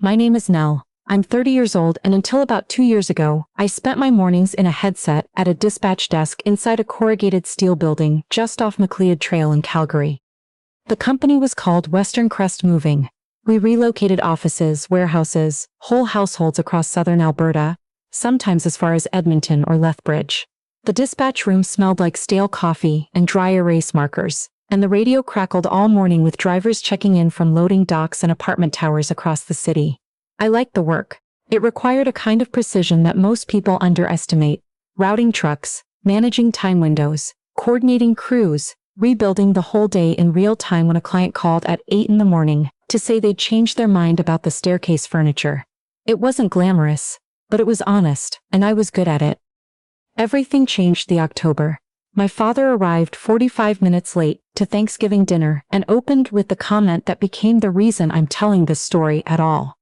My name is Nell. I'm 30 years old, and until about 2 years ago, I spent my mornings in a headset at a dispatch desk inside a corrugated steel building just off Macleod Trail in Calgary. The company was called Western Crest Moving. We relocated offices, warehouses, whole households across southern Alberta, sometimes as far as Edmonton or Lethbridge. The dispatch room smelled like stale coffee and dry erase markers, and the radio crackled all morning with drivers checking in from loading docks and apartment towers across the city. I liked the work. It required a kind of precision that most people underestimate: routing trucks, managing time windows, coordinating crews, rebuilding the whole day in real time when a client called at 8 in the morning to say they'd changed their mind about the staircase furniture. It wasn't glamorous, but it was honest, and I was good at it. Everything changed the October. My father arrived 45 minutes late to Thanksgiving dinner and opened with the comment that became the reason I'm telling this story at all.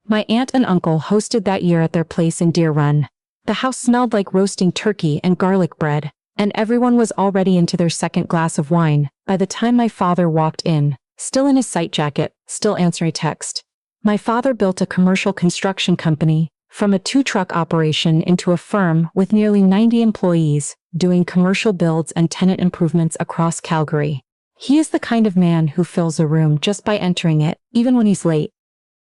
My aunt and uncle hosted that year at their place in Deer Run. The house smelled like roasting turkey and garlic bread, and everyone was already into their second glass of wine by the time my father walked in, still in his sight jacket, still answering text. My father built a commercial construction company, from a 2-truck operation into a firm with nearly 90 employees, doing commercial builds and tenant improvements across Calgary. He is the kind of man who fills a room just by entering it, even when he's late.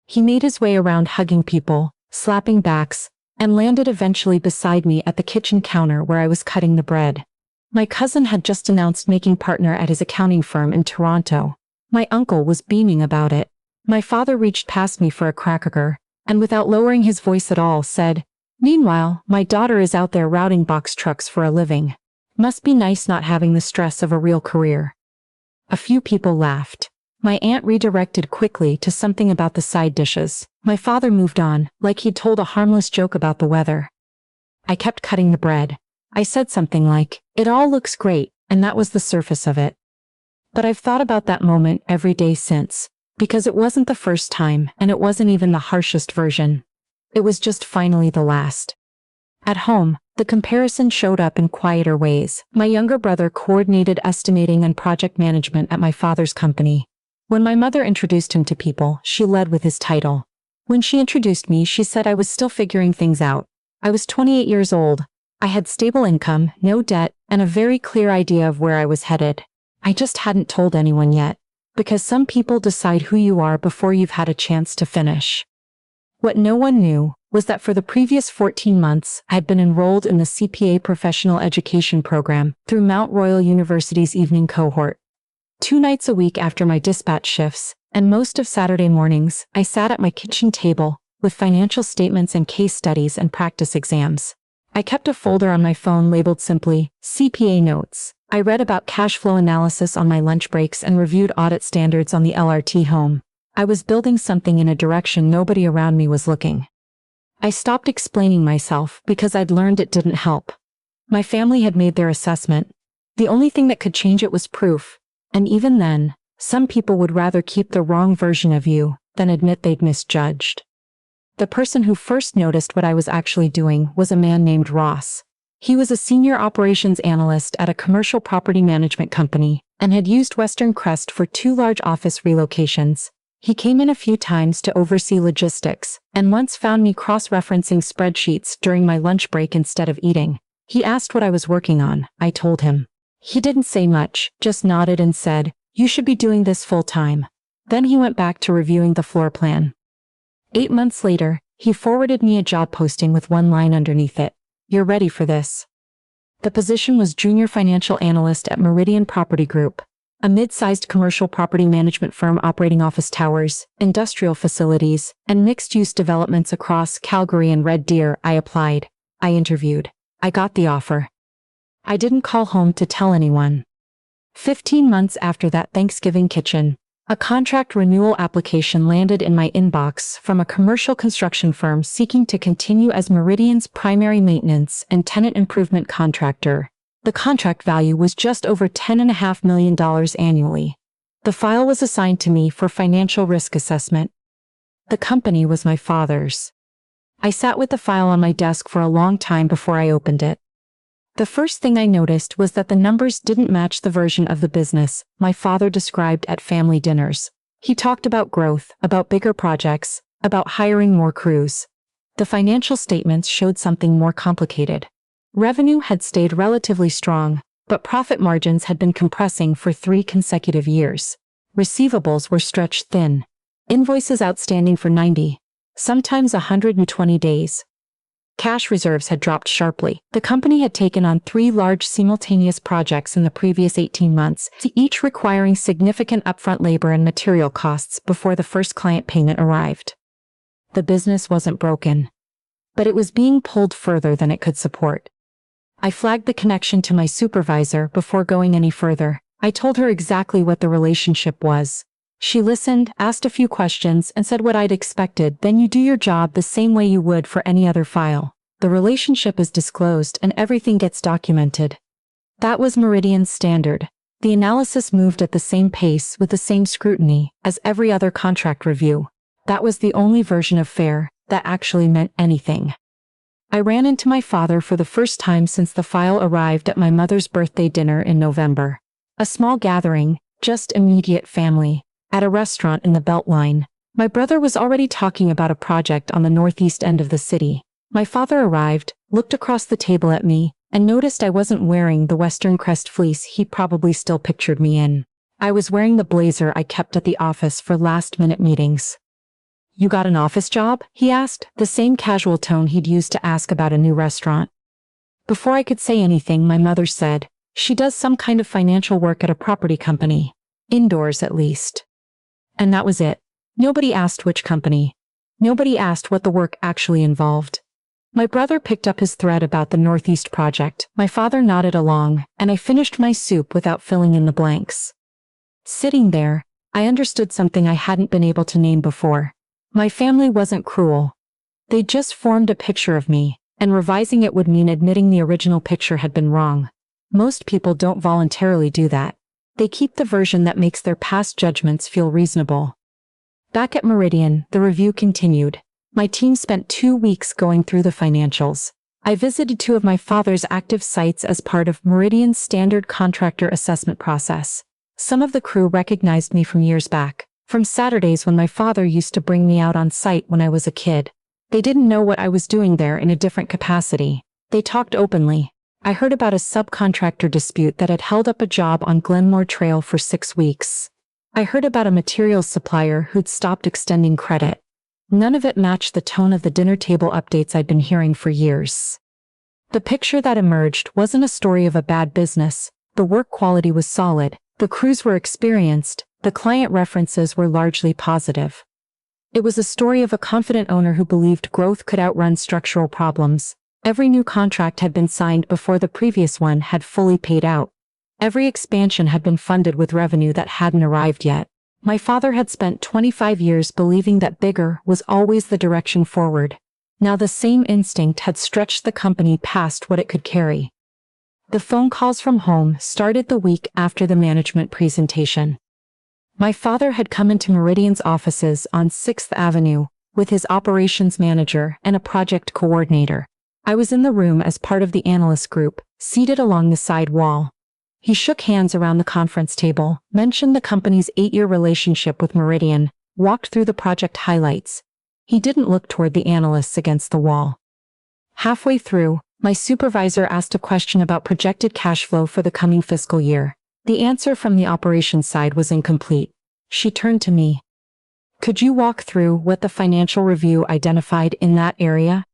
He made his way around hugging people, slapping backs, and landed eventually beside me at the kitchen counter where I was cutting the bread. My cousin had just announced making partner at his accounting firm in Toronto. My uncle was beaming about it. My father reached past me for a cracker, and without lowering his voice at all said, "Meanwhile, my daughter is out there routing box trucks for a living. Must be nice not having the stress of a real career." A few people laughed. My aunt redirected quickly to something about the side dishes. My father moved on, like he'd told a harmless joke about the weather. I kept cutting the bread. I said something like, "It all looks great," and that was the surface of it. But I've thought about that moment every day since, because it wasn't the first time, and it wasn't even the harshest version. It was just finally the last. At home, the comparison showed up in quieter ways. My younger brother coordinated estimating and project management at my father's company. When my mother introduced him to people, she led with his title. When she introduced me, she said I was still figuring things out. I was 28 years old. I had stable income, no debt, and a very clear idea of where I was headed. I just hadn't told anyone yet, because some people decide who you are before you've had a chance to finish. What no one knew was that for the previous 14 months, I had been enrolled in the CPA professional education program through Mount Royal University's evening cohort. 2 nights a week after my dispatch shifts, and most of Saturday mornings, I sat at my kitchen table with financial statements and case studies and practice exams. I kept a folder on my phone labeled simply CPA Notes. I read about cash flow analysis on my lunch breaks and reviewed audit standards on the LRT home. I was building something in a direction nobody around me was looking. I stopped explaining myself because I'd learned it didn't help. My family had made their assessment. The only thing that could change it was proof. And even then, some people would rather keep the wrong version of you than admit they'd misjudged. The person who first noticed what I was actually doing was a man named Ross. He was a senior operations analyst at a commercial property management company and had used Western Crest for 2 large office relocations. He came in a few times to oversee logistics and once found me cross-referencing spreadsheets during my lunch break instead of eating. He asked what I was working on. I told him. He didn't say much, just nodded and said, "You should be doing this full-time." Then he went back to reviewing the floor plan. 8 months later, he forwarded me a job posting with one line underneath it: "You're ready for this." The position was Junior Financial Analyst at Meridian Property Group, a mid-sized commercial property management firm operating office towers, industrial facilities, and mixed-use developments across Calgary and Red Deer. I applied. I interviewed. I got the offer. I didn't call home to tell anyone. 15 months after that Thanksgiving kitchen, a contract renewal application landed in my inbox from a commercial construction firm seeking to continue as Meridian's primary maintenance and tenant improvement contractor. The contract value was just over $10.5 million annually. The file was assigned to me for financial risk assessment. The company was my father's. I sat with the file on my desk for a long time before I opened it. The first thing I noticed was that the numbers didn't match the version of the business my father described at family dinners. He talked about growth, about bigger projects, about hiring more crews. The financial statements showed something more complicated. Revenue had stayed relatively strong, but profit margins had been compressing for 3 consecutive years. Receivables were stretched thin. Invoices outstanding for 90, sometimes 120 days. Cash reserves had dropped sharply. The company had taken on 3 large simultaneous projects in the previous 18 months, each requiring significant upfront labor and material costs before the first client payment arrived. The business wasn't broken, but it was being pulled further than it could support. I flagged the connection to my supervisor before going any further. I told her exactly what the relationship was. She listened, asked a few questions, and said what I'd expected. Then you do your job the same way you would for any other file. The relationship is disclosed and everything gets documented. That was Meridian's standard. The analysis moved at the same pace with the same scrutiny as every other contract review. That was the only version of fair that actually meant anything. I ran into my father for the first time since the file arrived at my mother's birthday dinner in November. A small gathering, just immediate family, at a restaurant in the Beltline. My brother was already talking about a project on the northeast end of the city. My father arrived, looked across the table at me, and noticed I wasn't wearing the Western Crest fleece he probably still pictured me in. I was wearing the blazer I kept at the office for last-minute meetings. "You got an office job?" he asked, the same casual tone he'd used to ask about a new restaurant. Before I could say anything, my mother said, "She does some kind of financial work at a property company. Indoors, at least." And that was it. Nobody asked which company. Nobody asked what the work actually involved. My brother picked up his thread about the Northeast project. My father nodded along, and I finished my soup without filling in the blanks. Sitting there, I understood something I hadn't been able to name before. My family wasn't cruel. They just formed a picture of me, and revising it would mean admitting the original picture had been wrong. Most people don't voluntarily do that. They keep the version that makes their past judgments feel reasonable. Back at Meridian, the review continued. My team spent 2 weeks going through the financials. I visited 2 of my father's active sites as part of Meridian's standard contractor assessment process. Some of the crew recognized me from years back, from Saturdays when my father used to bring me out on site when I was a kid. They didn't know what I was doing there in a different capacity. They talked openly. I heard about a subcontractor dispute that had held up a job on Glenmore Trail for 6 weeks. I heard about a materials supplier who'd stopped extending credit. None of it matched the tone of the dinner table updates I'd been hearing for years. The picture that emerged wasn't a story of a bad business. The work quality was solid, the crews were experienced, the client references were largely positive. It was a story of a confident owner who believed growth could outrun structural problems. Every new contract had been signed before the previous one had fully paid out. Every expansion had been funded with revenue that hadn't arrived yet. My father had spent 25 years believing that bigger was always the direction forward. Now the same instinct had stretched the company past what it could carry. The phone calls from home started the week after the management presentation. My father had come into Meridian's offices on 6th Avenue with his operations manager and a project coordinator. I was in the room as part of the analyst group, seated along the side wall. He shook hands around the conference table, mentioned the company's 8-year relationship with Meridian, walked through the project highlights. He didn't look toward the analysts against the wall. Halfway through, my supervisor asked a question about projected cash flow for the coming fiscal year. The answer from the operations side was incomplete. She turned to me. "Could you walk through what the financial review identified in that area?"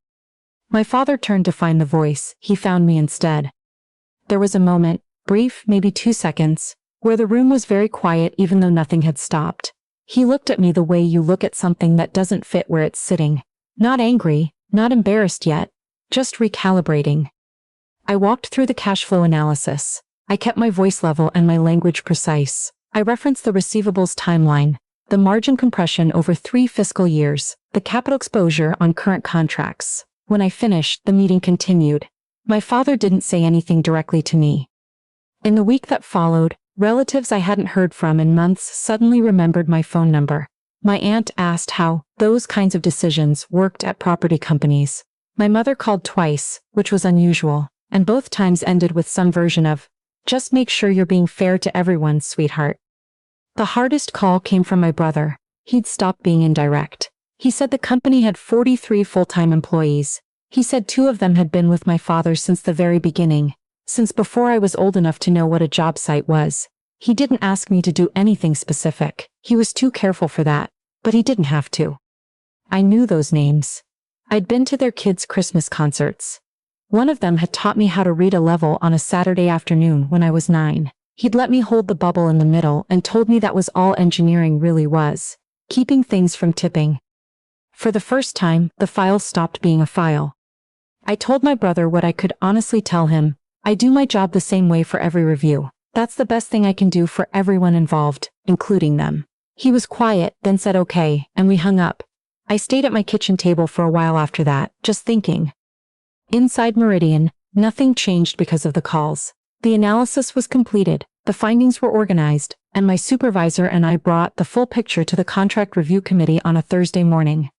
My father turned to find the voice. He found me instead. There was a moment, brief, maybe 2 seconds, where the room was very quiet even though nothing had stopped. He looked at me the way you look at something that doesn't fit where it's sitting. Not angry, not embarrassed yet, just recalibrating. I walked through the cash flow analysis. I kept my voice level and my language precise. I referenced the receivables timeline, the margin compression over 3 fiscal years, the capital exposure on current contracts. When I finished, the meeting continued. My father didn't say anything directly to me. In the week that followed, relatives I hadn't heard from in months suddenly remembered my phone number. My aunt asked how those kinds of decisions worked at property companies. My mother called twice, which was unusual, and both times ended with some version of, "Just make sure you're being fair to everyone, sweetheart." The hardest call came from my brother. He'd stopped being indirect. He said the company had 43 full-time employees. He said 2 of them had been with my father since the very beginning, since before I was old enough to know what a job site was. He didn't ask me to do anything specific. He was too careful for that, but he didn't have to. I knew those names. I'd been to their kids' Christmas concerts. One of them had taught me how to read a level on a Saturday afternoon when I was 9. He'd let me hold the bubble in the middle and told me that was all engineering really was, keeping things from tipping. For the first time, the file stopped being a file. I told my brother what I could honestly tell him. I do my job the same way for every review. That's the best thing I can do for everyone involved, including them. He was quiet, then said okay, and we hung up. I stayed at my kitchen table for a while after that, just thinking. Inside Meridian, nothing changed because of the calls. The analysis was completed, the findings were organized, and my supervisor and I brought the full picture to the contract review committee on a Thursday morning.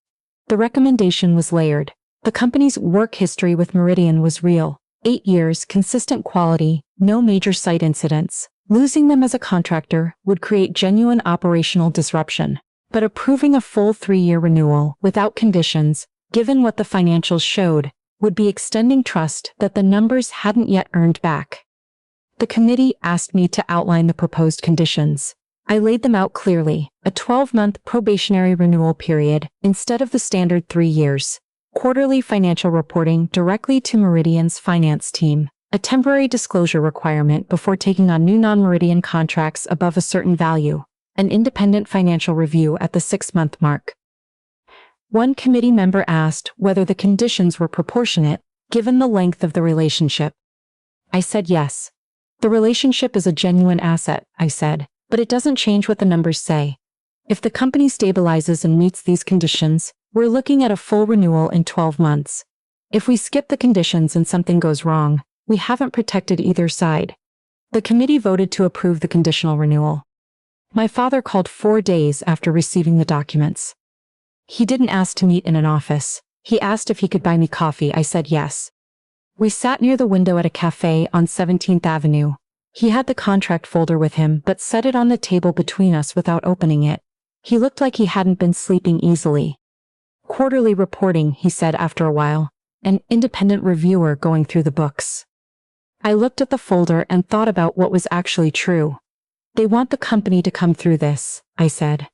The recommendation was layered. The company's work history with Meridian was real. 8 years, consistent quality, no major site incidents. Losing them as a contractor would create genuine operational disruption. But approving a full 3-year renewal without conditions, given what the financials showed, would be extending trust that the numbers hadn't yet earned back. The committee asked me to outline the proposed conditions. I laid them out clearly: a 12-month probationary renewal period instead of the standard 3 years, quarterly financial reporting directly to Meridian's finance team, a temporary disclosure requirement before taking on new non-Meridian contracts above a certain value, an independent financial review at the 6-month mark. One committee member asked whether the conditions were proportionate, given the length of the relationship. I said yes. The relationship is a genuine asset, I said, but it doesn't change what the numbers say. If the company stabilizes and meets these conditions, we're looking at a full renewal in 12 months. If we skip the conditions and something goes wrong, we haven't protected either side. The committee voted to approve the conditional renewal. My father called 4 days after receiving the documents. He didn't ask to meet in an office. He asked if he could buy me coffee. I said yes. We sat near the window at a cafe on 17th Avenue. He had the contract folder with him but set it on the table between us without opening it. He looked like he hadn't been sleeping easily. Quarterly reporting, he said after a while. An independent reviewer going through the books. I looked at the folder and thought about what was actually true. They want the company to come through this, I said.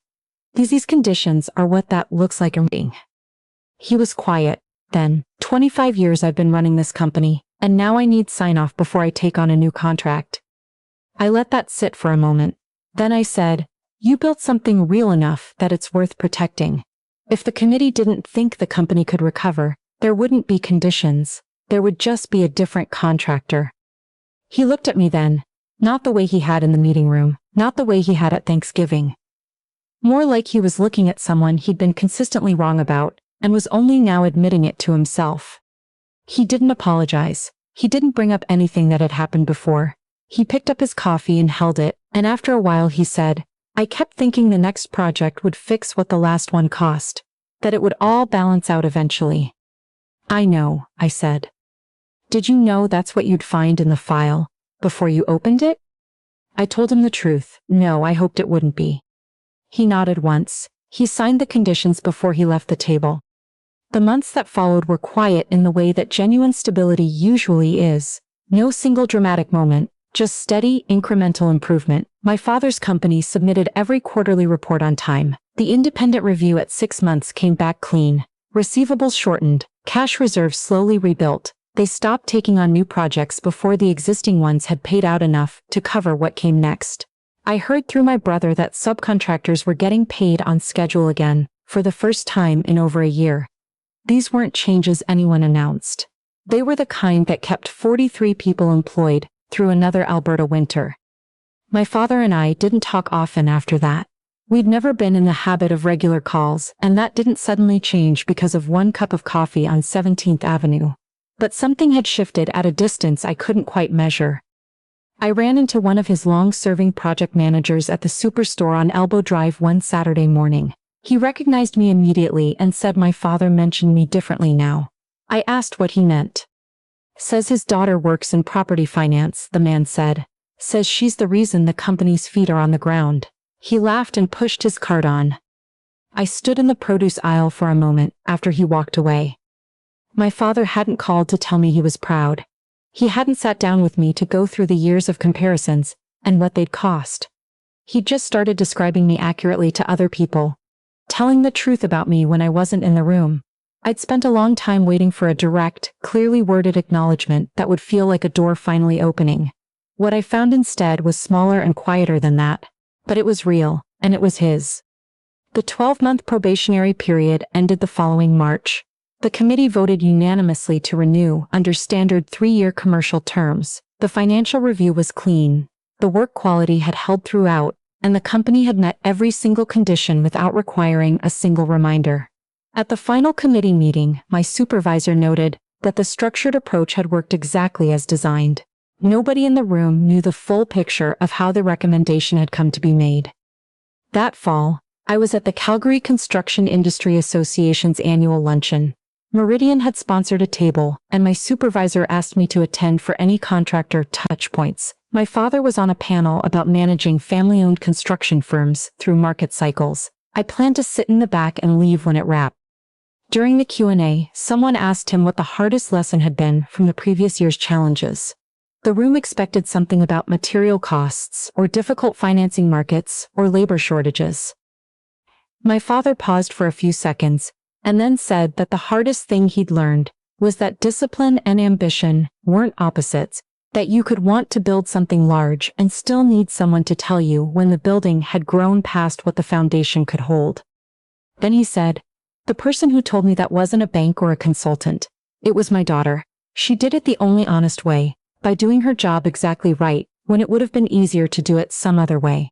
These conditions are what that looks like in reading. He was quiet. Then, 25 years I've been running this company, and now I need sign-off before I take on a new contract. I let that sit for a moment. Then I said, you built something real enough that it's worth protecting. If the committee didn't think the company could recover, there wouldn't be conditions. There would just be a different contractor. He looked at me then, not the way he had in the meeting room, not the way he had at Thanksgiving. More like he was looking at someone he'd been consistently wrong about, and was only now admitting it to himself. He didn't apologize. He didn't bring up anything that had happened before. He picked up his coffee and held it, and after a while he said, I kept thinking the next project would fix what the last one cost, that it would all balance out eventually. I know, I said. Did you know that's what you'd find in the file, before you opened it? I told him the truth. No, I hoped it wouldn't be. He nodded once. He signed the conditions before he left the table. The months that followed were quiet in the way that genuine stability usually is. No single dramatic moment, just steady, incremental improvement. My father's company submitted every quarterly report on time. The independent review at 6 months came back clean. Receivables shortened, cash reserves slowly rebuilt. They stopped taking on new projects before the existing ones had paid out enough to cover what came next. I heard through my brother that subcontractors were getting paid on schedule again, for the first time in over a year. These weren't changes anyone announced. They were the kind that kept 43 people employed through another Alberta winter. My father and I didn't talk often after that. We'd never been in the habit of regular calls, and that didn't suddenly change because of 1 cup of coffee on 17th Avenue. But something had shifted at a distance I couldn't quite measure. I ran into one of his long-serving project managers at the superstore on Elbow Drive one Saturday morning. He recognized me immediately and said my father mentioned me differently now. I asked what he meant. Says his daughter works in property finance, the man said. Says she's the reason the company's feet are on the ground. He laughed and pushed his cart on. I stood in the produce aisle for a moment after he walked away. My father hadn't called to tell me he was proud. He hadn't sat down with me to go through the years of comparisons and what they'd cost. He'd just started describing me accurately to other people, telling the truth about me when I wasn't in the room. I'd spent a long time waiting for a direct, clearly worded acknowledgement that would feel like a door finally opening. What I found instead was smaller and quieter than that, but it was real, and it was his. The 12-month probationary period ended the following March. The committee voted unanimously to renew under standard 3-year commercial terms. The financial review was clean. The work quality had held throughout, and the company had met every single condition without requiring a single reminder. At the final committee meeting, my supervisor noted that the structured approach had worked exactly as designed. Nobody in the room knew the full picture of how the recommendation had come to be made. That fall, I was at the Calgary Construction Industry Association's annual luncheon. Meridian had sponsored a table, and my supervisor asked me to attend for any contractor touch points. My father was on a panel about managing family-owned construction firms through market cycles. I planned to sit in the back and leave when it wrapped. During the Q&A, someone asked him what the hardest lesson had been from the previous year's challenges. The room expected something about material costs, or difficult financing markets, or labor shortages. My father paused for a few seconds, and then said that the hardest thing he'd learned was that discipline and ambition weren't opposites, that you could want to build something large and still need someone to tell you when the building had grown past what the foundation could hold. Then he said, "The person who told me that wasn't a bank or a consultant. It was my daughter. She did it the only honest way, by doing her job exactly right, when it would have been easier to do it some other way."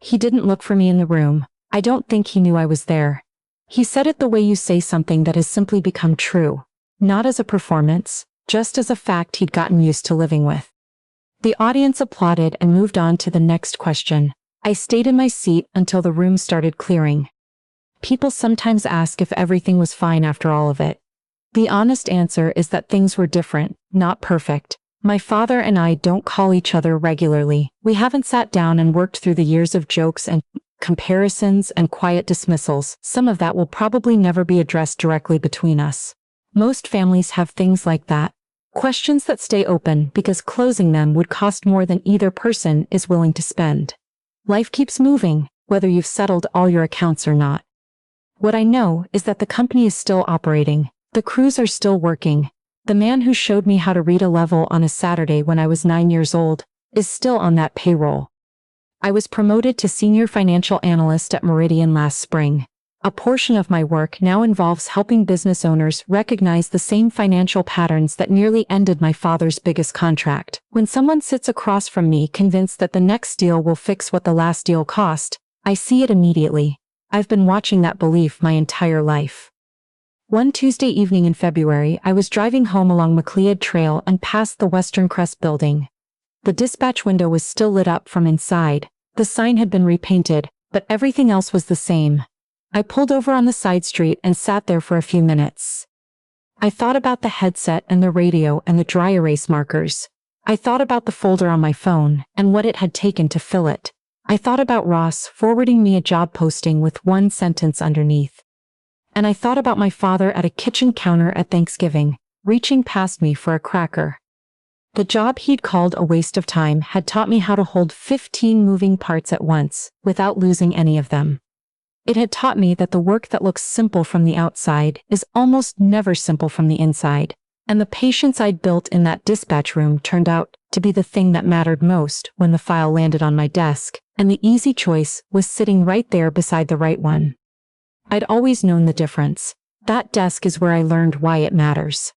He didn't look for me in the room. I don't think he knew I was there. He said it the way you say something that has simply become true, not as a performance, just as a fact he'd gotten used to living with. The audience applauded and moved on to the next question. I stayed in my seat until the room started clearing. People sometimes ask if everything was fine after all of it. The honest answer is that things were different, not perfect. My father and I don't call each other regularly. We haven't sat down and worked through the years of jokes and comparisons and quiet dismissals. Some of that will probably never be addressed directly between us. Most families have things like that. Questions that stay open because closing them would cost more than either person is willing to spend. Life keeps moving, whether you've settled all your accounts or not. What I know is that the company is still operating. The crews are still working. The man who showed me how to read a level on a Saturday when I was 9 years old is still on that payroll. I was promoted to senior financial analyst at Meridian last spring. A portion of my work now involves helping business owners recognize the same financial patterns that nearly ended my father's biggest contract. When someone sits across from me convinced that the next deal will fix what the last deal cost, I see it immediately. I've been watching that belief my entire life. One Tuesday evening in February, I was driving home along Macleod Trail and passed the Western Crest building. The dispatch window was still lit up from inside. The sign had been repainted, but everything else was the same. I pulled over on the side street and sat there for a few minutes. I thought about the headset and the radio and the dry erase markers. I thought about the folder on my phone and what it had taken to fill it. I thought about Ross forwarding me a job posting with one sentence underneath. And I thought about my father at a kitchen counter at Thanksgiving, reaching past me for a cracker. The job he'd called a waste of time had taught me how to hold 15 moving parts at once, without losing any of them. It had taught me that the work that looks simple from the outside is almost never simple from the inside, and the patience I'd built in that dispatch room turned out to be the thing that mattered most when the file landed on my desk, and the easy choice was sitting right there beside the right one. I'd always known the difference. That desk is where I learned why it matters.